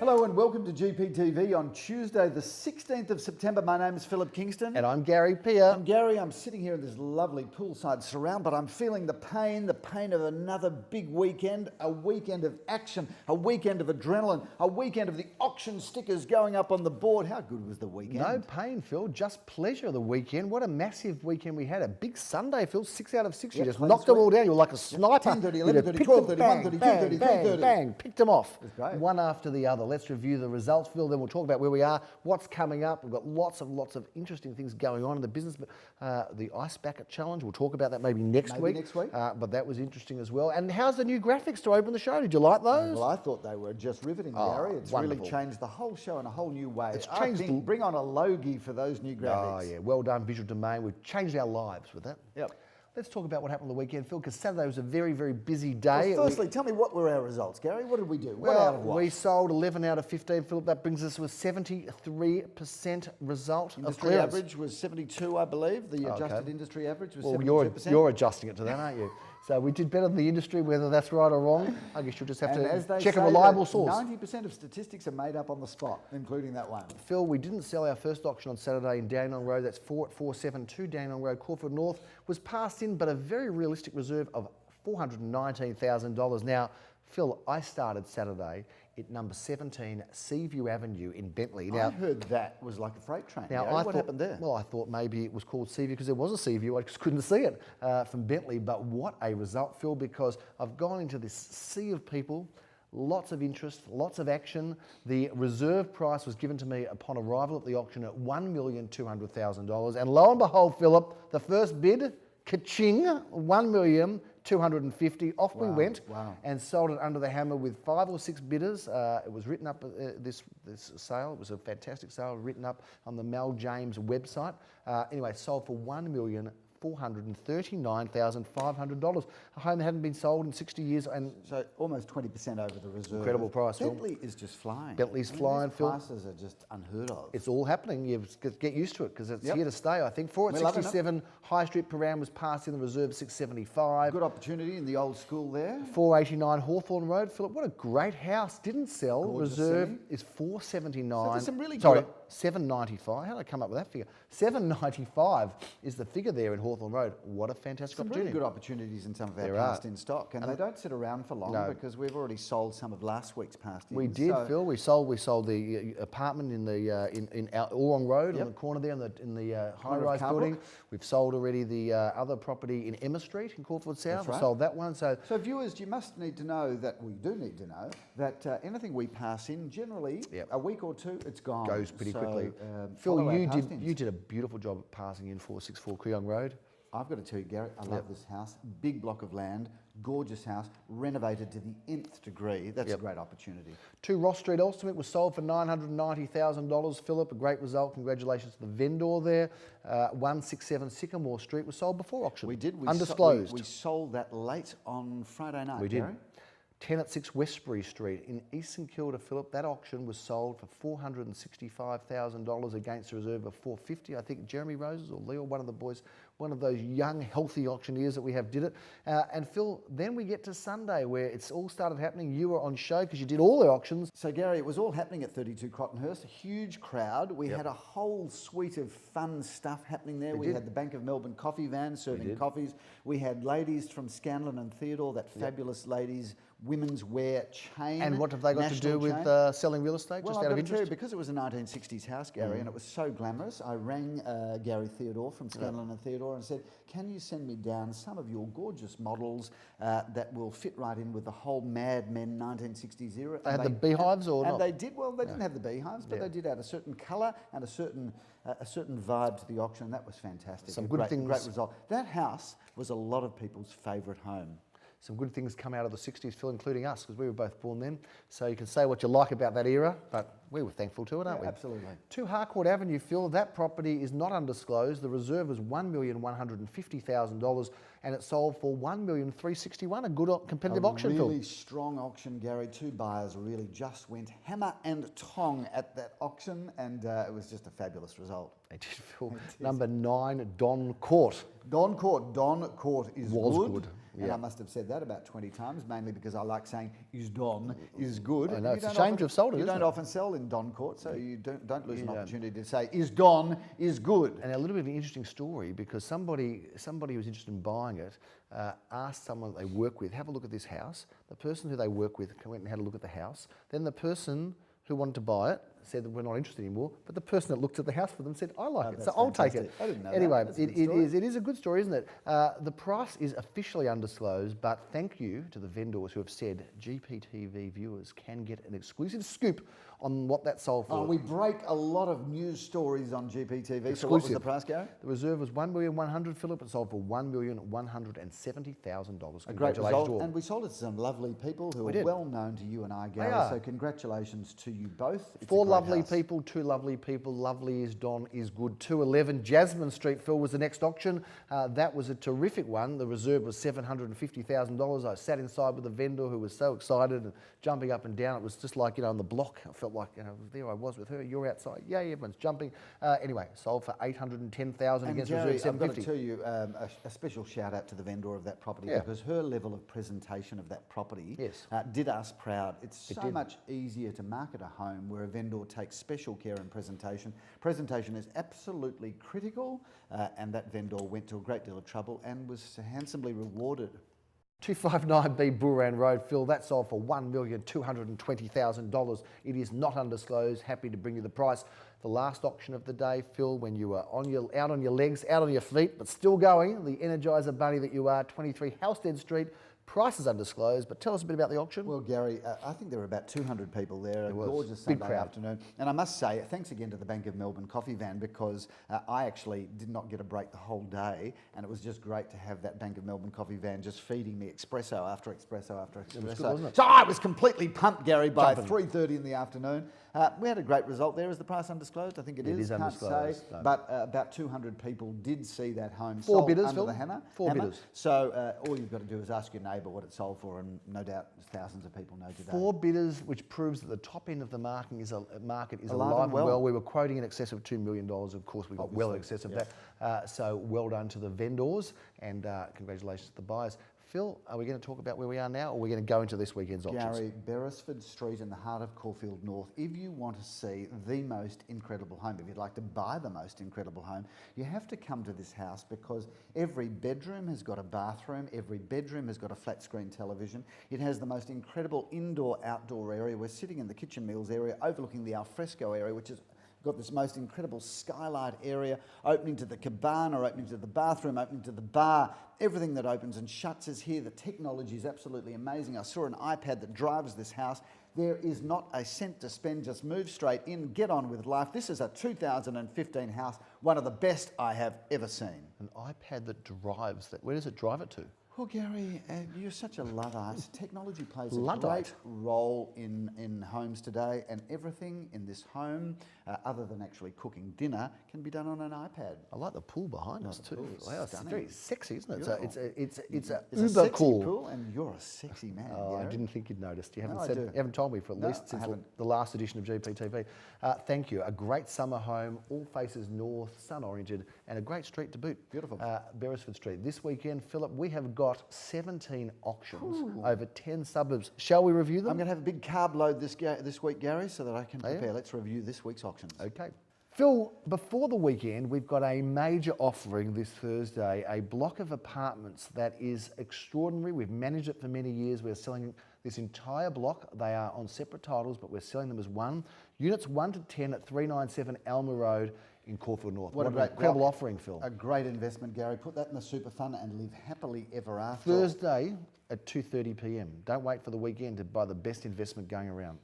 Hello and welcome to GPTV on Tuesday the 16th of September. My name is Phillip Kingston. And I'm GARYPEER. I'm Gary. I'm sitting here in this lovely poolside surround, but I'm feeling the pain of another big weekend, a weekend of action, a weekend of adrenaline, a weekend of the auction stickers going up on the board. How good was the weekend? No pain, Phil, just pleasure the weekend. What a massive weekend we had. A big Sunday, Phil, 6 out of 6. You just knocked them all down. You were like a sniper. 10, 30, 11, 30, 12, 30, 1, 30, 2, 30, 3, 30. Bang, picked them off. Great. One after the other. Let's review the results, Phil, then we'll talk about where we are, what's coming up. We've got lots of interesting things going on in the business. The Ice Bucket Challenge, we'll talk about that maybe next week. But that was interesting as well. And how's the new graphics to open the show? Did you like those? Well, I thought they were just riveting, Gary. It's wonderful. Really changed the whole show in a whole new way. It's changed. I think bring on a Logie for those new graphics. Oh, yeah. Well done, Visual Domain. We've changed our lives with that. Yep. Let's talk about what happened on the weekend, Phil, because Saturday was a very, very busy day. Well, firstly, tell me what were our results, Gary? What did we do? What out of what? We sold 11 out of 15, Philip. That brings us to a 73% result. Industry average was 72, I believe. The adjusted industry average was 72%. You're adjusting it to that, aren't you? So we did better than the industry, whether that's right or wrong. I guess you'll just have to check a reliable source. 90% of statistics are made up on the spot, including that one. Phil, we didn't sell our first auction on Saturday in Dandenong Road. That's 472 Dandenong Road, Caulfield North. Was passed in, but a very realistic reserve of $419,000. Now, Phil, I started Saturday at number 17 Seaview Avenue in Bentley. Now, I heard that was like a freight train. Now, what happened there? Well, I thought maybe it was called Seaview because there was a Seaview. I just couldn't see it from Bentley. But what a result, Phil, because I've gone into this sea of people, lots of interest, lots of action. The reserve price was given to me upon arrival at the auction at $1,200,000. And lo and behold, Philip, the first bid, ka-ching, $1,250,000. Off we went and sold it under the hammer with 5 or 6 bidders. It was written up, this sale. It was a fantastic sale, written up on the Mel James website. Anyway, sold for $1,439,500. A home that hadn't been sold in 60 years. And so almost 20% over the reserve. Incredible price, Phil. Bentley is just flying. Bentley's flying, Phil. Prices are just unheard of. It's all happening. You get used to it because it's here to stay, I think. 467 High Street PRAHRAN was passed in the reserve 675. Good opportunity in the old school there. 489 Hawthorne Road. Philip, what a great house. Didn't sell. Gorgeous reserve scene. is 479. So there's some really Sorry, 795. How did I come up with that figure? 795 is the figure there in Hawthorne Road. What a fantastic opportunity. Really good opportunities in some of our past in stock, and they don't sit around for long because we've already sold some of last week's past in. We did, Phil. We sold the apartment in the in Kooyong Road on the corner there in the high-rise building. We've sold already the other property in Emma Street in Caulfield South. We sold that one. So viewers, you must need to know that we do need to know that anything we pass in, generally a week or two, it's gone. Goes pretty quickly. Phil, you did a beautiful job at passing in 464 Kooyong Road. I've got to tell you, Gary, I love this house. Big block of land, gorgeous house, renovated to the nth degree. That's a great opportunity. 2 Ross Street, ELSTERNWICK was sold for $990,000. Philip, a great result. Congratulations to the vendor there. 167 Sycamore Street was sold before auction. We did. Undisclosed. We sold that late on Friday night, We did. Gary. 10 at 6 Westbury Street in East St Kilda, Philip. That auction was sold for $465,000 against a reserve of $450,000. I think Jeremy Roses or Leo, one of the boys, one of those young, healthy auctioneers that we have did it. And Phil, then we get to Sunday where it's all started happening. You were on show because you did all the auctions. So Gary, it was all happening at 32 Crottonhurst, a huge crowd. We had a whole suite of fun stuff happening there. We had the Bank of Melbourne coffee van serving coffees. We had ladies from Scanlon and Theodore, that fabulous ladies women's wear chain. And what have they got to do with selling real estate, just out of interest? Because it was a 1960s house, Gary, and it was so glamorous, I rang Gary Theodore from Scanlon and Theodore and said, can you send me down some of your gorgeous models that will fit right in with the whole Mad Men 1960s era? They had the beehives or not? And they did. Well, they didn't have the beehives, but they did add a certain colour and a certain vibe to the auction. That was fantastic. Some good things. Great result. That house was a lot of people's favourite home. Some good things come out of the 60s, Phil, including us, because we were both born then. So you can say what you like about that era, but we were thankful to it, aren't we? Absolutely. 2 Harcourt Avenue, Phil, that property is not undisclosed. The reserve was $1,150,000 and it sold for $1,361,000, a good competitive auction, Phil. A really strong auction, Gary. 2 buyers really just went hammer and tong at that auction, and it was just a fabulous result. They did, Phil. Number 9, Don Court. Don Court is good. and I must have said that about 20 times, mainly because I like saying is Don is good. I know, it's a shame to have sold it, You isn't don't it? often sell in Don Court, so you don't lose an opportunity to say is Don is good. And a little bit of an interesting story, because somebody who was interested in buying it asked someone that they work with, have a look at this house. The person who they work with went and had a look at the house. Then the person who wanted to buy it said that we're not interested anymore, but the person that looked at the house for them said, I like it, so I'll take it. I didn't know anyway, that. it is a good story, isn't it? The price is officially undisclosed, but thank you to the vendors who have said GPTV viewers can get an exclusive scoop on what that sold for. We break a lot of news stories on GPTV. So what was the price, Gary? The reserve was $1,100,000, Philip. It sold for $1,170,000. A great result, and we sold it to some lovely people who are well known to you and I, Gary. So congratulations to you both. It's 4 lovely people, 2 lovely people. Lovely is Don is good. 211 Jasmine Street, Phil, was the next auction. That was a terrific one. The reserve was $750,000. I sat inside with a vendor who was so excited and jumping up and down. It was just like, on the block. I felt like, there I was with her. You're outside. Yay, everyone's jumping. Anyway, sold for $810,000 against Gary, reserve $750,000. I've got to tell you a special shout out to the vendor of that property, because her level of presentation of that property did us proud. It's so much easier to market a home where a vendor takes special care in presentation. Presentation is absolutely critical, and that vendor went to a great deal of trouble and was handsomely rewarded. 259B PRAHRAN Road, Phil, that sold for $1,220,000. It is not undisclosed. Happy to bring you the price. The last auction of the day, Phil, when you were out on your legs, out on your feet, but still going, the Energizer bunny that you are, 23 Halstead Street. Price is undisclosed, but tell us a bit about the auction. Well, Gary, I think there were about 200 people there. A gorgeous Sunday afternoon. And I must say, thanks again to the Bank of Melbourne coffee van, because I actually did not get a break the whole day, and it was just great to have that Bank of Melbourne coffee van just feeding me espresso after espresso after espresso. It was good, wasn't it? So I was completely pumped, Gary, by 3:30 in the afternoon. We had a great result there. Is the price undisclosed? I think it is. It is undisclosed. Can't say, but about 200 people did see that home 4 sold bidders, under Phil. the hammer. 4 bidders. So all you've got to do is ask your neighbour what it sold for, and no doubt thousands of people know today. 4 bidders, which proves that the top end of the market is alive and well. well. We were quoting in excess of $2 million. Of course, we got well in excess of that. So well done to the vendors, and congratulations to the buyers. Phil, are we going to talk about where we are now, or are we going to go into this weekend's auctions? Gary, Beresford Street in the heart of CAULFIELD North. If you want to see the most incredible home, if you'd like to buy the most incredible home, you have to come to this house, because every bedroom has got a bathroom, every bedroom has got a flat screen television. It has the most incredible indoor-outdoor area. We're sitting in the kitchen meals area overlooking the alfresco area, which is got this most incredible skylight area, opening to the cabana, opening to the bathroom, opening to the bar. Everything that opens and shuts is here. The technology is absolutely amazing. I saw an iPad that drives this house. There is not a cent to spend. Just move straight in, get on with life. This is a 2015 house, one of the best I have ever seen. An iPad that drives that. Where does it drive it to? Well, Gary, you're such a Luddite. Technology plays a great role in homes today, and everything in this home, other than actually cooking dinner, can be done on an iPad. I like the pool behind us too. Wow, it's very sexy, isn't it? It's a uber sexy cool pool, and you're a sexy man. Oh, Gary. I didn't think you'd noticed. You haven't you haven't told me for at least since the last edition of GPTV. Thank you. A great summer home, all faces north, sun-oriented, and a great street to boot. Beautiful. Beresford Street. This weekend, Philip, we have got 17 auctions over 10 suburbs. Shall we review them? I'm going to have a big carb load this week, Gary, so that I can prepare. Let's review this week's auctions. Okay. Phil, before the weekend, we've got a major offering this Thursday, a block of apartments that is extraordinary. We've managed it for many years. We're selling this entire block. They are on separate titles, but we're selling them as one. Units 1 to 10 at 397 Elmhurst Road in Caulfield North. What an incredible offering, Phil. A great investment, Gary. Put that in the super fund and live happily ever after. Thursday at 2:30 p.m. Don't wait for the weekend to buy the best investment going around.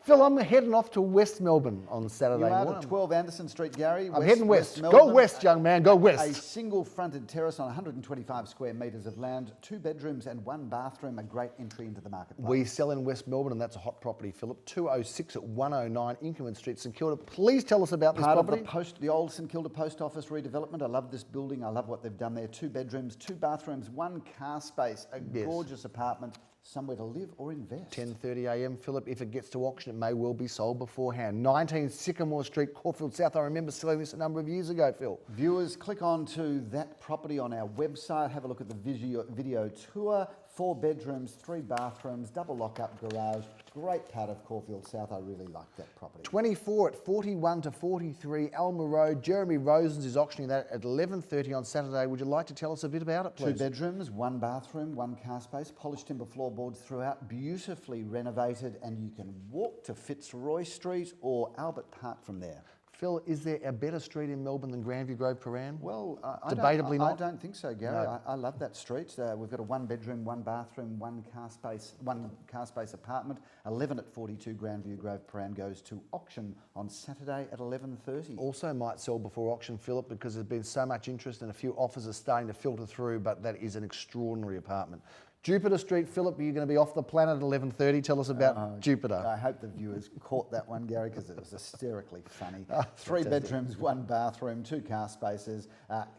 Phil, I'm heading off to West Melbourne on Saturday morning. You are to 12 Anderson Street, Gary. I'm heading west. Go west, young man. Go west. A single-fronted terrace on 125 square metres of land, 2 bedrooms and 1 bathroom. A great entry into the marketplace. We sell in West Melbourne, and that's a hot property, Philip. 206 at 109 Inkerman Street, St Kilda. Please tell us about this property. Part of the old St Kilda Post Office redevelopment. I love this building. I love what they've done there. 2 bedrooms, 2 bathrooms, 1 car space. A gorgeous apartment. somewhere to live or invest. 10:30 a.m, Philip. If it gets to auction, it may well be sold beforehand. 19 Sycamore Street, Caulfield South. I remember selling this a number of years ago, Phil. Viewers, click on to that property on our website. Have a look at the video tour. 4 bedrooms, 3 bathrooms, double lock-up garage. Great part of Caulfield South. I really like that property. 24 at 41 to 43 Elmhurst Road. Jeremy Rosens is auctioning that at 11:30 on Saturday. Would you like to tell us a bit about it, please? 2 bedrooms, 1 bathroom, 1 car space, polished timber floorboards throughout, beautifully renovated, and you can walk to Fitzroy Street or Albert Park from there. Phil, is there a better street in Melbourne than Grandview Grove, PRAHRAN? Well, debatably I not. don't think so, Gary. No. I love that street. We've got a 1 bedroom, 1 bathroom, 1 car space apartment. 11 at 42 Grandview Grove, PRAHRAN goes to auction on Saturday at 11:30. Also might sell before auction, Philip, because there's been so much interest and a few offers are starting to filter through, but that is an extraordinary apartment. Jupiter Street, Philip, you're going to be off the planet at 11:30. Tell us about Jupiter. I hope the viewers caught that one, Gary, because it was hysterically funny. Oh, 3 fantastic. bedrooms, 1 bathroom, 2 car spaces.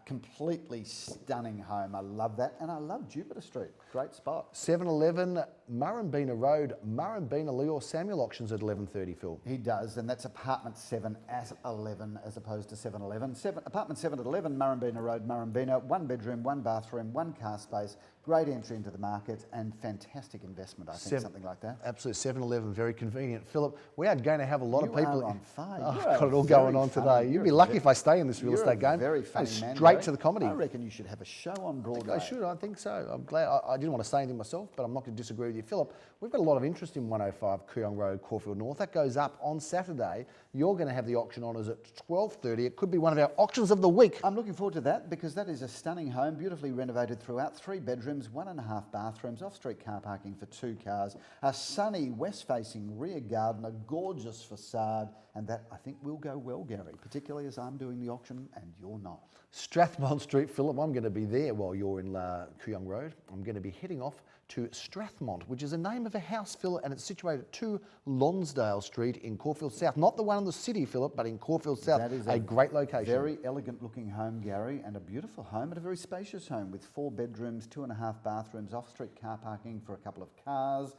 Completely stunning home. I love that. And I love Jupiter Street. Great spot. 711 Murrumbeena Road, Murrumbeena. Leo Samuel auctions at 11:30, Phil. He does, and that's apartment 7 at 11 as opposed to 711. Apartment 7 at 11, Murrumbeena Road, Murrumbeena. 1 bedroom, 1 bathroom, 1 car space. Great entry into the market and fantastic investment, I think, something like that. Absolutely, 7-Eleven, very convenient. Philip, we are going to have a lot of people. You are on fire. Oh, You I've are got it all very going on funny. today. You'd be lucky if I stay in this real You're estate a game. very funny Go man, straight Gary. to the comedy. I reckon you should have a show on Broadway. I should, I think so. I'm glad. I didn't want to say anything myself, but I'm not going to disagree with you. Philip, we've got a lot of interest in 105 Kooyong Road, Caulfield North. That goes up on Saturday. You're going to have the auction honours at 12:30. It could be one of our auctions of the week. I'm looking forward to that because that is a stunning home, beautifully renovated throughout. 3 bedrooms, 1.5 bathrooms, off-street car parking for 2 cars, a sunny west-facing rear garden, a gorgeous facade, and that I think will go well, Gary, particularly as I'm doing the auction and you're not. Strathmont Street, Philip, I'm going to be there while you're in Kooyong Road. I'm going to be heading off to Strathmont, which is the name of a house, Phil, and it's situated at 2 Lonsdale Street in Caulfield South. Not the one in the city, Philip, but in Caulfield South. That is a great location. Very elegant looking home, Gary, and a beautiful home, and a very spacious home with 4 bedrooms, 2.5 bathrooms, off-street car parking for a couple of cars.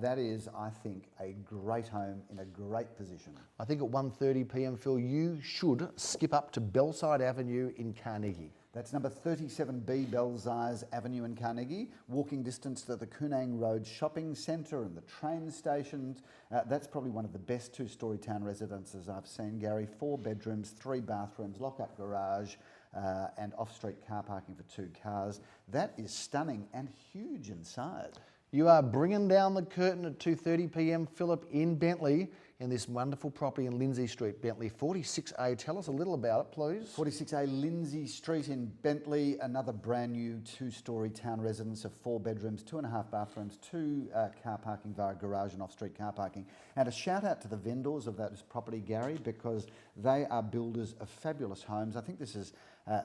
That is, I think, a great home in a great position. I think at 1:30 p.m, Phil, you should skip up to Belsize Avenue in Carnegie. That's number 37B Belsize Avenue in Carnegie, walking distance to the Kooyong Road shopping centre and the train stations. That's probably one of the best 2-storey town residences I've seen, Gary. 4 bedrooms, 3 bathrooms, lock-up garage, and off-street car parking for 2 cars. That is stunning and huge inside. You are bringing down the curtain at 2:30 p.m, Philip, in Bentley, in this wonderful property in Lindsay Street, Bentley, 46A. Tell us a little about it, please. 46A Lindsay Street in Bentley, another brand new 2-storey town residence of 4 bedrooms, 2.5 bathrooms, 2 car parking via garage and off-street car parking. And a shout out to the vendors of that property, Gary, because they are builders of fabulous homes. I think this is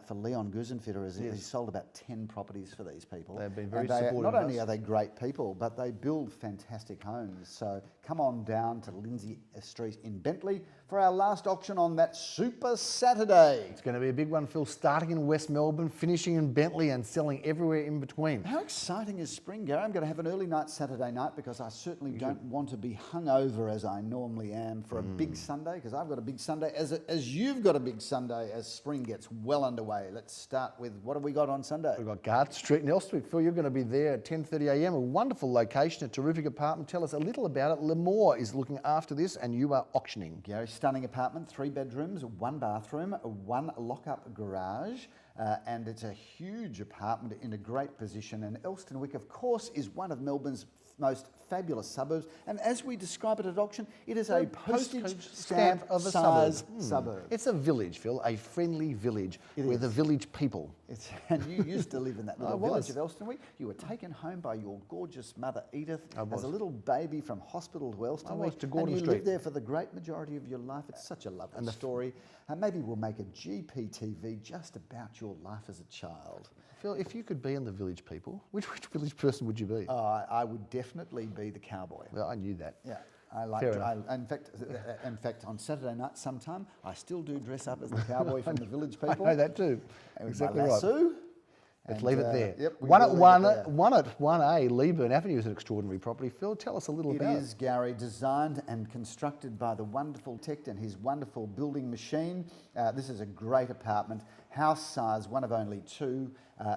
for Leon Guzenfitter, he's sold about 10 properties for these people. They've been very and supportive. Not only are they great people, but they build fantastic homes. So come on down to Lindsay Street in Bentley for our last auction on that Super Saturday. It's going to be a big one, Phil, starting in West Melbourne, finishing in Bentley and selling everywhere in between. How exciting is spring, Gary? I'm going to have an early night Saturday night because I certainly don't want to be hungover as I normally am for a big Sunday, because I've got a big Sunday, as you've got a big Sunday as spring gets well underway. Let's start with, what have we got on Sunday? We've got Garden Street in Elsternwick. Phil, you're going to be there at 10:30 a.m. A wonderful location, a terrific apartment. Tell us a little about it. Lemore is looking after this and you are auctioning. Gary, stunning apartment, 3 bedrooms, 1 bathroom, 1 lock-up garage, and it's a huge apartment in a great position. And Elsternwick, of course, is one of Melbourne's most fabulous suburbs, and as we describe it at auction, it is a postage stamp of a size suburb. It's a village, Phil, a friendly village with the village people. And you used to live in that little was. village of Elsternwick. You were taken home by your gorgeous mother Edith as a little baby from hospital to Elsternwick. To Gordon and you Street. lived there for the great majority of your life. It's such a lovely story. And maybe we'll make a GPTV just about your life as a child. Phil, if you could be in the village people, which village person would you be? I would definitely be the cowboy. Well, I knew that. Yeah, I like. In fact, on Saturday night, sometime I still do dress up as the cowboy from the village people. I know that too. With Exactly my lasso, Let's leave it there. Yep, one at 1A, Leeburn Avenue is an extraordinary property. Phil, tell us a little about it. It is, Gary, designed and constructed by the wonderful tech and his wonderful building machine. This is a great apartment, house size, one of only two,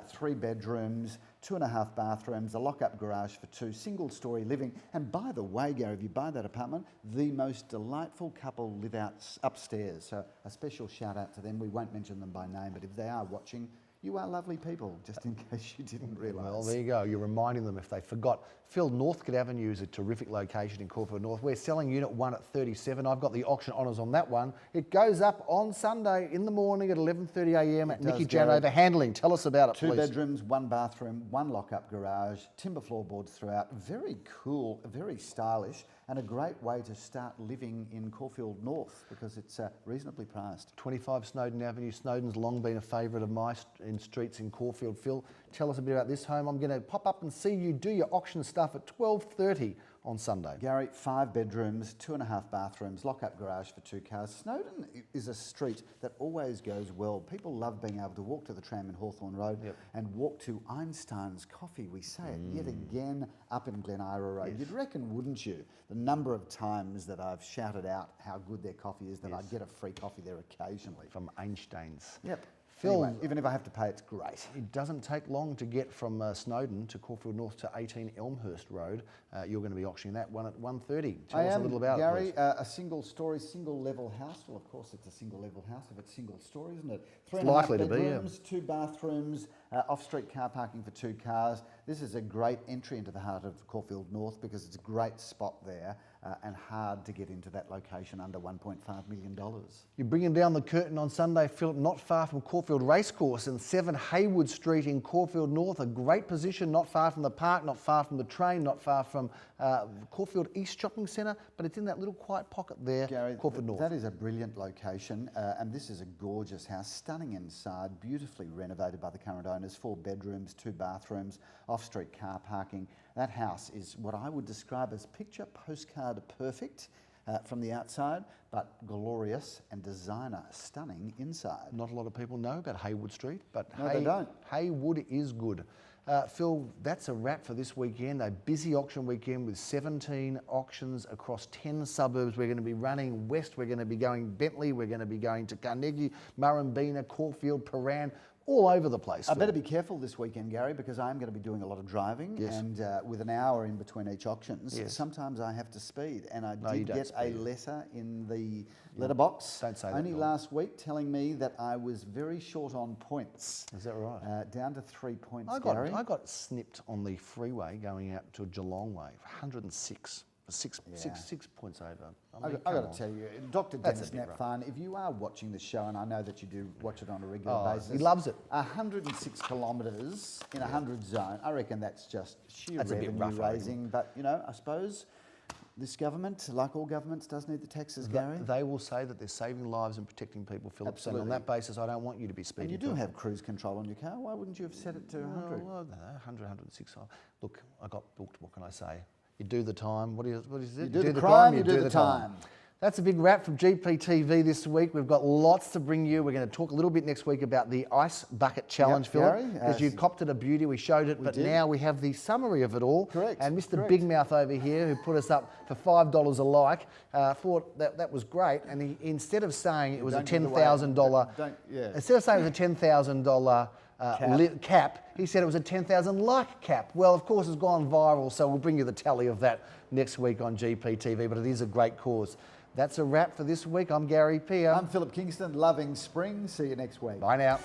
3 bedrooms, 2.5 bathrooms, a lock-up garage for 2, single-storey living. And by the way, Gary, if you buy that apartment, the most delightful couple live out upstairs. So a special shout out to them. We won't mention them by name, but if they are watching, you are lovely people, just in case you didn't realise. Well, there you go. You're reminding them if they forgot. Phil, Northcote Avenue is a terrific location in Caulfield North. We're selling unit 1 at 37. I've got the auction honours on that one. It goes up on Sunday in the morning at 11:30 a.m. at Nikki Janover Handling. Tell us about it, 2 please. bedrooms, 1 bathroom, 1 lock-up garage, timber floorboards throughout. Very cool, very stylish, and a great way to start living in Caulfield North because it's reasonably priced. 25 Snowdon Avenue. Snowdon's long been a favourite of mine in streets in Caulfield. Phil, tell us a bit about this home. I'm going to pop up and see you do your auction stuff at 12:30 on Sunday. Gary, 5 bedrooms, 2.5 bathrooms, lock-up garage for 2 cars. Snowdon is a street that always goes well. People love being able to walk to the tram in Hawthorne Road and walk to Einstein's Coffee. We say it yet again up in Glen Ira Road. You'd reckon, wouldn't you, the number of times that I've shouted out how good their coffee is, that I get a free coffee there occasionally. From Einstein's. Yep. Phil, Anyway, even if I have to pay, it's great. It doesn't take long to get from Snowdon to Caulfield North to 18 Elmhurst Road. You're going to be auctioning that one at 1:30. Tell us a little about Gary, it, please. a single-storey, single-level house. Well, of course, it's a single-level house if it's single-storey, isn't it? It's likely to be, yeah. 3.5 bedrooms, 2 bathrooms, off-street car parking for 2 cars. This is a great entry into the heart of Caulfield North because it's a great spot there and hard to get into that location under $1.5 million. You're bringing down the curtain on Sunday, Philip, not far from Caulfield Racecourse and 7 Heywood Street in Caulfield North. A great position, not far from the park, not far from the train, not far from Caulfield East Shopping Centre, but it's in that little quiet pocket there, Gary, Caulfield North. That is a brilliant location, and this is a gorgeous house, stunning inside, beautifully renovated by the current owners, 4 bedrooms, 2 bathrooms, off-street car parking. That house is what I would describe as picture postcard perfect from the outside, but glorious and designer stunning inside. Not a lot of people know about Heywood Street, but No, they don't. Heywood is good. Phil, that's a wrap for this weekend, a busy auction weekend with 17 auctions across 10 suburbs. We're going to be running west, we're going to be going Bentley, we're going to be going to Carnegie, Murrumbeena, CAULFIELD, PRAHRAN, all over the place. I better be careful this weekend, Gary, because I'm going to be doing a lot of driving, and with an hour in between each auctions, sometimes I have to speed. And I did get a letter in the letterbox only last week telling me that I was very short on points. Is that right? Down to 3 points, Gary. I got snipped on the freeway going out to Geelong Way, 106. 6 points over. I mean, I've got to tell you, Dr. Dennis Napthine, if you are watching the show, and I know that you do watch it on a regular basis. He loves it. 106 kilometres in a 100 zone, I reckon that's just sheer revenue raising. But, you know, I suppose this government, like all governments, does need the taxes, Gary. They will say that they're saving lives and protecting people, Philip. Absolutely. And on that basis, I don't want you to be speeding. And you do have cruise control on your car. Why wouldn't you have set it to 100? Well, no, 100, 106. Look, I got booked. What can I say? You do the time. What is it? You do the crime, you do the time. That's a big wrap from GPTV this week. We've got lots to bring you. We're going to talk a little bit next week about the Ice Bucket Challenge, Philip, because you copped it a beauty. We showed it, but now we have the summary of it all. Correct. And Mr. Big Mouth over here, who put us up for $5 a like, thought that was great. And he, instead of saying it was a $10,000, instead of saying it was a $10,000 cap, he said it was a 10,000 like cap. Well, of course, it's gone viral, so we'll bring you the tally of that next week on GPTV, but it is a great cause. That's a wrap for this week. I'm GARYPEER. I'm Phillip Kingston, loving spring. See you next week. Bye now.